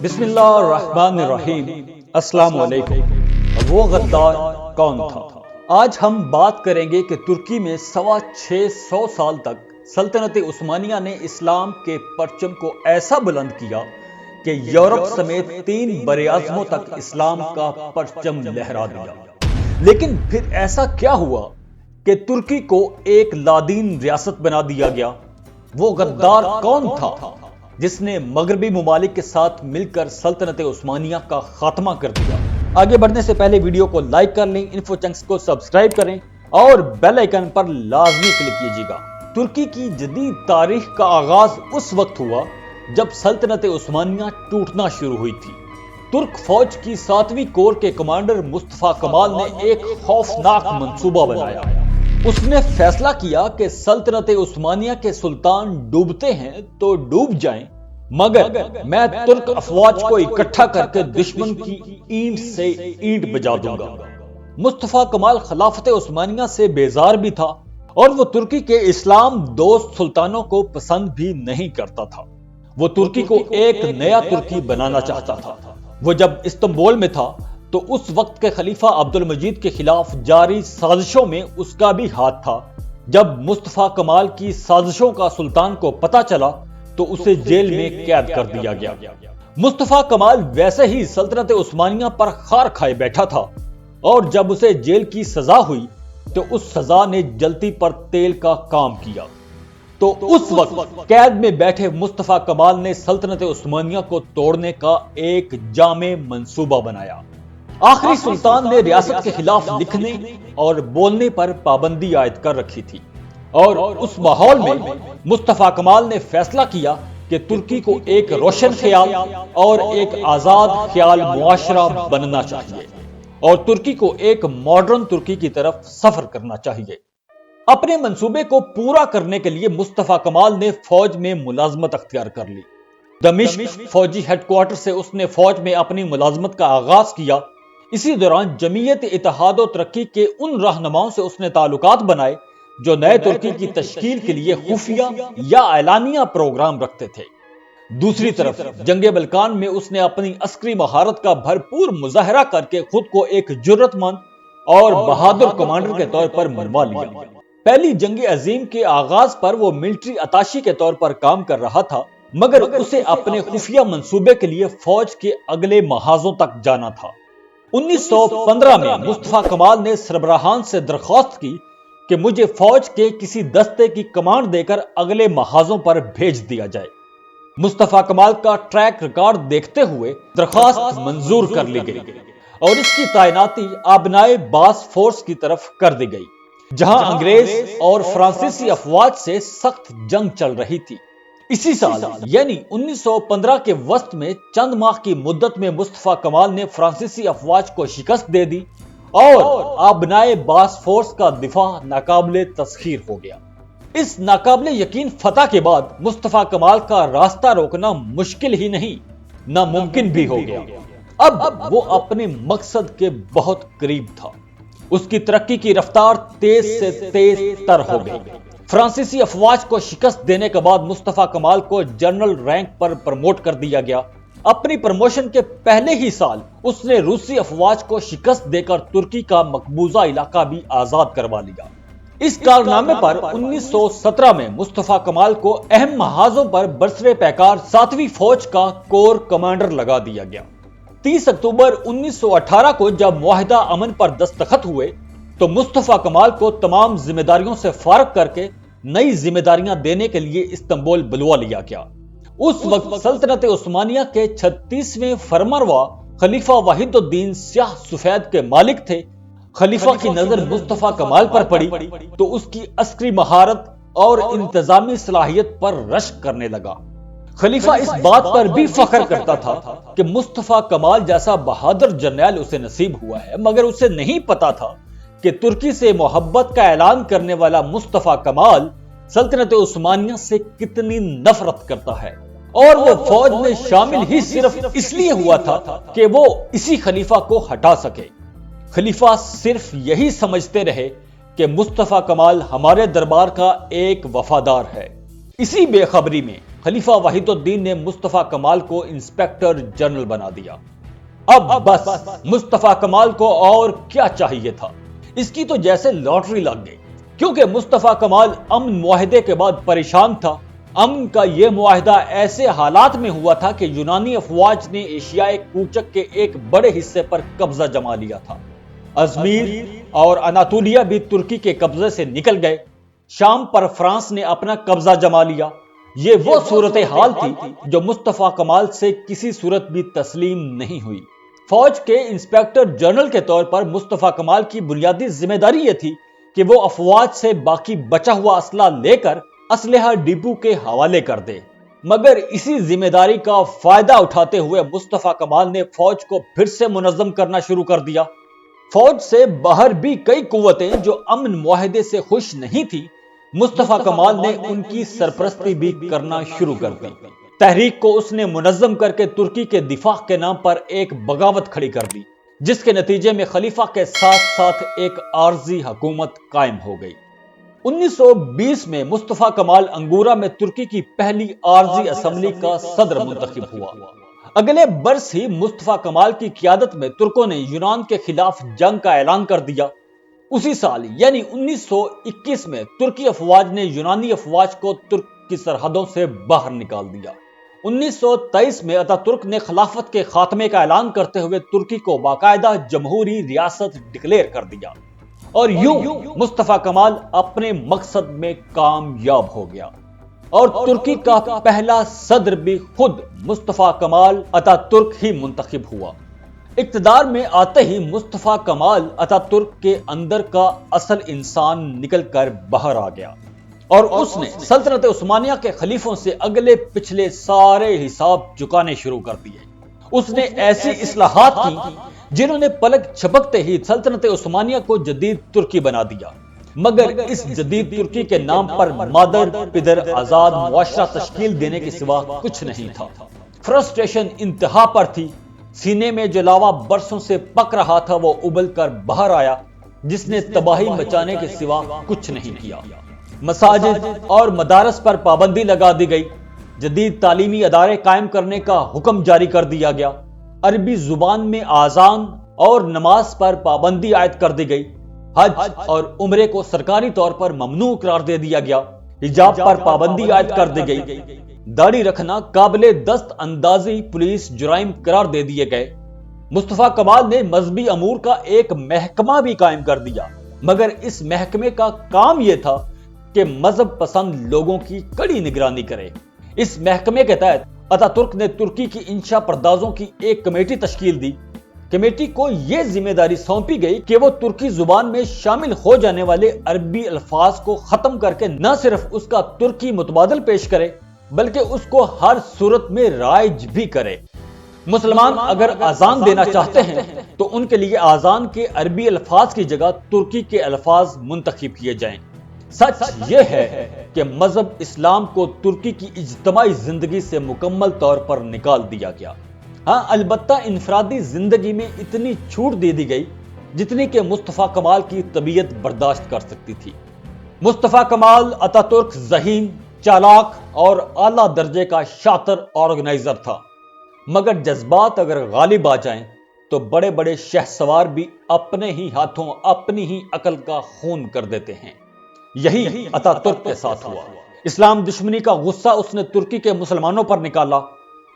بسم اللہ الرحمن الرحیم۔ السلام علیکم۔ وہ غدار کون تھا؟ آج ہم بات کریں گے کہ ترکی میں 650 سال تک سلطنت عثمانیہ نے اسلام کے پرچم کو ایسا بلند کیا کہ یورپ سمیت 3 براعظموں تک اسلام کا پرچم لہرا دیا۔ لیکن پھر ایسا کیا ہوا کہ ترکی کو ایک لادین ریاست بنا دیا گیا؟ وہ غدار کون تھا جس نے مغربی ممالک کے ساتھ مل کر سلطنت عثمانیہ کا خاتمہ کر دیا؟ آگے بڑھنے سے پہلے ویڈیو کو لائک کر لیں، انفو چنکس کو سبسکرائب کریں اور بیل آئیکن پر لازمی کلک کیجیے گا۔ ترکی کی جدید تاریخ کا آغاز اس وقت ہوا جب سلطنت عثمانیہ ٹوٹنا شروع ہوئی تھی۔ ترک فوج کی 7ویں کور کے کمانڈر مصطفیٰ کمال نے ایک خوفناک منصوبہ بنایا۔ اس نے فیصلہ کیا کہ سلطنت عثمانیہ کے سلطان ڈوبتے ہیں تو ڈوب جائیں، مگر میں ترک افواج کو اکٹھا کر کے دشمن کی اینٹ سے اینٹ بجا دوں گا۔ مصطفیٰ کمال خلافت عثمانیہ سے بیزار بھی تھا اور وہ ترکی کے اسلام دوست سلطانوں کو پسند بھی نہیں کرتا تھا۔ وہ ترکی کو ایک نیا ترکی بنانا چاہتا تھا۔ وہ جب استنبول میں تھا تو اس وقت کے خلیفہ عبد المجید کے خلاف جاری سازشوں میں اس کا بھی ہاتھ تھا۔ جب مصطفیٰ کمال کی سازشوں کا سلطان کو پتہ چلا تو اسے جیل میں قید کر دیا گیا۔ مصطفیٰ کمال ویسے ہی سلطنت عثمانیہ پر خار کھائے بیٹھا تھا اور جب اسے جیل کی سزا ہوئی تو اس سزا نے جلتی پر تیل کا کام کیا۔ تو اس وقت قید میں بیٹھے مصطفیٰ کمال نے سلطنت عثمانیہ کو توڑنے کا ایک جامع منصوبہ بنایا۔ آخری سلطان نے ریاست کے خلاف لکھنے اور بولنے پر پابندی عائد کر رکھی تھی، اور اس ماحول میں مصطفیٰ کمال نے فیصلہ کیا کہ ترکی کو ایک روشن خیال اور ایک آزاد خیال معاشرہ بننا چاہیے اور ترکی کو ایک ماڈرن ترکی کی طرف سفر کرنا چاہیے۔ اپنے منصوبے کو پورا کرنے کے لیے مصطفیٰ کمال نے فوج میں ملازمت اختیار کر لی۔ دمشق فوجی ہیڈ کوارٹر سے اس نے فوج میں اپنی ملازمت کا آغاز کیا۔ اسی دوران جمعیت اتحاد و ترقی کے ان رہنماؤں سے اس نے تعلقات بنائے جو نئے ترکی کی تشکیل کے لیے خفیہ یا اعلانیہ پروگرام رکھتے تھے۔ دوسری طرف جنگ بلکان میں اس نے اپنی عسکری مہارت کا بھرپور مظاہرہ کر کے خود کو ایک جرأت مند اور بہادر کمانڈر کے طور پر منوا لیا۔ پہلی جنگ عظیم کے آغاز پر وہ ملٹری اتاشی کے طور پر کام کر رہا تھا، مگر اسے اپنے خفیہ منصوبے کے لیے فوج کے اگلے محاذوں تک جانا تھا۔ 1915 میں مصطفیٰ کمال نے سربراہان سے درخواست کی کہ مجھے فوج کے کسی دستے کی کمانڈ دے کر اگلے محاذوں پر بھیج دیا جائے۔ مصطفیٰ کمال کا ٹریک ریکارڈ دیکھتے ہوئے درخواست منظور کر لی گئی اور اس کی تعیناتی آبنائے باس فورس کی طرف کر دی گئی، جہاں انگریز اور فرانسیسی افواج سے سخت جنگ چل رہی تھی۔ اسی سال یعنی 1915 کے وسط میں چند ماہ کی مدت میں مصطفیٰ کمال نے فرانسیسی افواج کو شکست دے دی اور آبنائے باس فورس کا دفاع ناقابل تسخیر ہو گیا۔ اس ناقابل یقین فتح کے بعد مصطفیٰ کمال کا راستہ روکنا مشکل ہی نہیں، ناممکن بھی ہو گیا۔ اب وہ اپنے مقصد کے بہت قریب تھا۔ اس کی ترقی کی رفتار تیز سے تیز تر ہو گئی۔ فرانسیسی افواج کو شکست دینے کے بعد مصطفیٰ کمال کو جنرل رینک پر پروموٹ کر دیا گیا۔ اپنی پروموشن کے پہلے ہی سال اس نے روسی افواج کو شکست دے کر ترکی کا مقبوضہ علاقہ بھی آزاد کروا لیا۔ اس کارنامے پر 1917 میں مصطفیٰ کمال کو اہم محاذوں پر برسر پیکار 7ویں فوج کا کور کمانڈر لگا دیا گیا۔ 30 اکتوبر 1918 کو جب معاہدہ امن پر دستخط ہوئے تو مصطفیٰ کمال کو تمام ذمہ داریوں سے فارغ کر کے نئی ذمہ داریاں دینے کے لیے استنبول بلوا لیا گیا۔ اس وقت سلطنت عثمانیہ کے 36ویں فرمانروا خلیفہ واحد الدین سیاہ سفید کے مالک تھے۔ خلیفہ کی نظر مصطفیٰ کمال پر پڑی تو اس کی عسکری مہارت اور انتظامی صلاحیت پر رشک کرنے لگا۔ خلیفہ اس بات پر بھی فخر کرتا تھا کہ مصطفیٰ کمال جیسا بہادر جرنیل اسے نصیب ہوا ہے، مگر اسے نہیں پتا تھا کہ ترکی سے محبت کا اعلان کرنے والا مصطفیٰ کمال سلطنت عثمانیہ سے کتنی نفرت کرتا ہے، اور وہ فوج میں شامل ہی صرف اس لیے ہوا تھا کہ وہ اسی خلیفہ کو ہٹا سکے۔ خلیفہ صرف یہی سمجھتے رہے کہ مصطفیٰ کمال ہمارے دربار کا ایک وفادار ہے، اسی بے خبری میں خلیفہ وحید الدین نے مصطفیٰ کمال کو انسپیکٹر جنرل بنا دیا۔ اب بس مصطفیٰ کمال کو اور کیا چاہیے تھا؟ اس کی تو جیسے لاٹری لگ گئی، کیونکہ مصطفیٰ کمال امن معاہدے کے بعد پریشان تھا۔ امن کا یہ معاہدہ ایسے حالات میں ہوا تھا کہ یونانی افواج نے ایشیائے کوچک کے ایک بڑے حصے پر قبضہ جما لیا تھا۔ ازمیر اور اناطولیہ بھی ترکی کے قبضے سے نکل گئے۔ شام پر فرانس نے اپنا قبضہ جما لیا۔ یہ وہ صورتحال تھی جو مصطفیٰ کمال سے کسی صورت بھی تسلیم نہیں ہوئی۔ فوج کے انسپیکٹر جنرل کے طور پر مصطفیٰ کمال کی بنیادی ذمہ داری یہ تھی کہ وہ افواج سے باقی بچا ہوا اسلحہ لے کر اسلحہ ڈپو کے حوالے کر دے، مگر اسی ذمہ داری کا فائدہ اٹھاتے ہوئے مصطفیٰ کمال نے فوج کو پھر سے منظم کرنا شروع کر دیا۔ فوج سے باہر بھی کئی قوتیں جو امن معاہدے سے خوش نہیں تھی، مصطفیٰ کمال نے ان کی سرپرستی بھی کرنا شروع کر دی۔ تحریک کو اس نے منظم کر کے ترکی کے دفاع کے نام پر ایک بغاوت کھڑی کر دی، جس کے نتیجے میں خلیفہ کے ساتھ ساتھ ایک عارضی حکومت قائم ہو گئی۔ 1920 میں مصطفیٰ کمال انگورا میں ترکی کی پہلی عارضی اسمبلی کا صدر منتخب ہوا۔ اگلے برس ہی مصطفیٰ کمال کی قیادت میں ترکوں نے یونان کے خلاف جنگ کا اعلان کر دیا۔ اسی سال یعنی 1921 میں ترکی افواج نے یونانی افواج کو ترک کی سرحدوں سے باہر نکال دیا۔ 1923 میں اتاترک نے خلافت کے خاتمے کا اعلان کرتے ہوئے ترکی کو باقاعدہ جمہوری ریاست ڈکلیئر کر دیا، اور یوں مصطفیٰ کمال اپنے مقصد میں کامیاب ہو گیا، اور ترکی کا پہلا صدر بھی خود مصطفیٰ کمال اتاترک ہی منتخب ہوا۔ اقتدار میں آتے ہی مصطفیٰ کمال اتاترک کے اندر کا اصل انسان نکل کر باہر آ گیا، اور اس نے سلطنت عثمانیہ کے خلیفوں سے اگلے پچھلے سارے حساب چکانے شروع کر دیے۔ اس نے ایسی اصلاحات کی جنہوں نے پلک چھپکتے ہی سلطنت عثمانیہ کو جدید ترکی بنا دیا، مگر اس جدید ترکی کے نام پر مادر پدر آزاد معاشرہ تشکیل دینے کے سوا کچھ نہیں تھا۔ فرسٹریشن انتہا پر تھی۔ سینے میں جو لاوا برسوں سے پک رہا تھا وہ ابل کر باہر آیا، جس نے تباہی مچانے کے سوا کچھ نہیں کیا۔ مساجد اور مدارس پر پابندی لگا دی گئی، جدید تعلیمی ادارے قائم کرنے کا حکم جاری کر دیا گیا، عربی زبان میں آذان اور نماز پر پابندی عائد کر دی گئی، حج اور عمرے کو سرکاری طور پر ممنوع قرار دے دیا گیا، حجاب پر پابندی عائد کر دی گئی، داڑھی رکھنا قابل دست اندازی پولیس جرائم قرار دے دیے گئے۔ مصطفیٰ کمال نے مذہبی امور کا ایک محکمہ بھی قائم کر دیا، مگر اس محکمے کا کام یہ تھا کہ مذہب پسند لوگوں کی کڑی نگرانی کرے۔ اس محکمے کے تحت اتاترک نے ترکی کی انشا پردازوں کی ایک کمیٹی تشکیل دی۔ کمیٹی کو یہ ذمہ داری سونپی گئی کہ وہ ترکی زبان میں شامل ہو جانے والے عربی الفاظ کو ختم کر کے نہ صرف اس کا ترکی متبادل پیش کرے بلکہ اس کو ہر صورت میں رائج بھی کرے۔ مسلمان اگر اذان دینا چاہتے ہیں تو ان کے لیے اذان کے عربی الفاظ کی جگہ ترکی کے الفاظ منتخب کیے جائیں۔ سچ یہ ہے کہ مذہب اسلام کو ترکی کی اجتماعی زندگی سے مکمل طور پر نکال دیا گیا۔ ہاں، البتہ انفرادی زندگی میں اتنی چھوٹ دے دی گئی جتنی کہ مصطفیٰ کمال کی طبیعت برداشت کر سکتی تھی۔ مصطفیٰ کمال اتاترک ذہین، چالاک اور اعلیٰ درجے کا شاطر آرگنائزر تھا، مگر جذبات اگر غالب آ جائیں تو بڑے بڑے شہ سوار بھی اپنے ہی ہاتھوں اپنی ہی عقل کا خون کر دیتے ہیں۔ یہی اتاترک کے ساتھ ہوا۔ اسلام دشمنی کا غصہ اس نے ترکی کے مسلمانوں پر نکالا،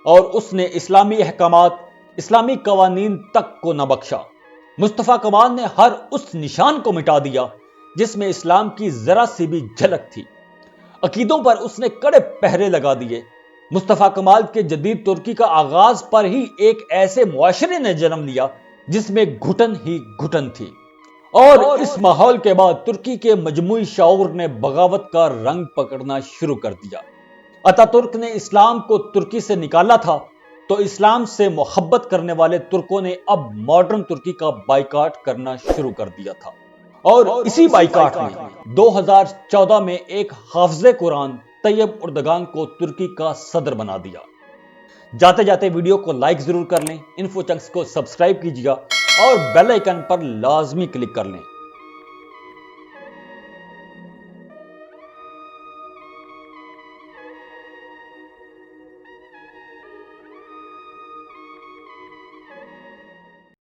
اور اس نے اسلامی احکامات، اسلامی قوانین تک کو نہ بخشا۔ مصطفیٰ کمال نے ہر اس نشان کو مٹا دیا جس میں اسلام کی ذرا سی بھی جھلک تھی۔ عقیدوں پر اس نے کڑے پہرے لگا دیے۔ مصطفیٰ کمال کے جدید ترکی کا آغاز پر ہی ایک ایسے معاشرے نے جنم لیا جس میں گھٹن ہی گھٹن تھی، اور اس ماحول کے بعد ترکی کے مجموعی شعور نے بغاوت کا رنگ پکڑنا شروع کر دیا۔ اتاترک نے اسلام کو ترکی سے نکالا تھا تو اسلام سے محبت کرنے والے ترکوں نے اب ماڈرن ترکی کا بائیکاٹ کرنا شروع کر دیا تھا، اور اسی بائیکاٹ نے 2014 میں ایک حافظ قرآن طیب اردگان کو ترکی کا صدر بنا دیا۔ جاتے جاتے ویڈیو کو لائک ضرور کر لیں، انفو چنکس کو سبسکرائب کیجیے اور بیل آئیکن پر لازمی کلک کر لیں۔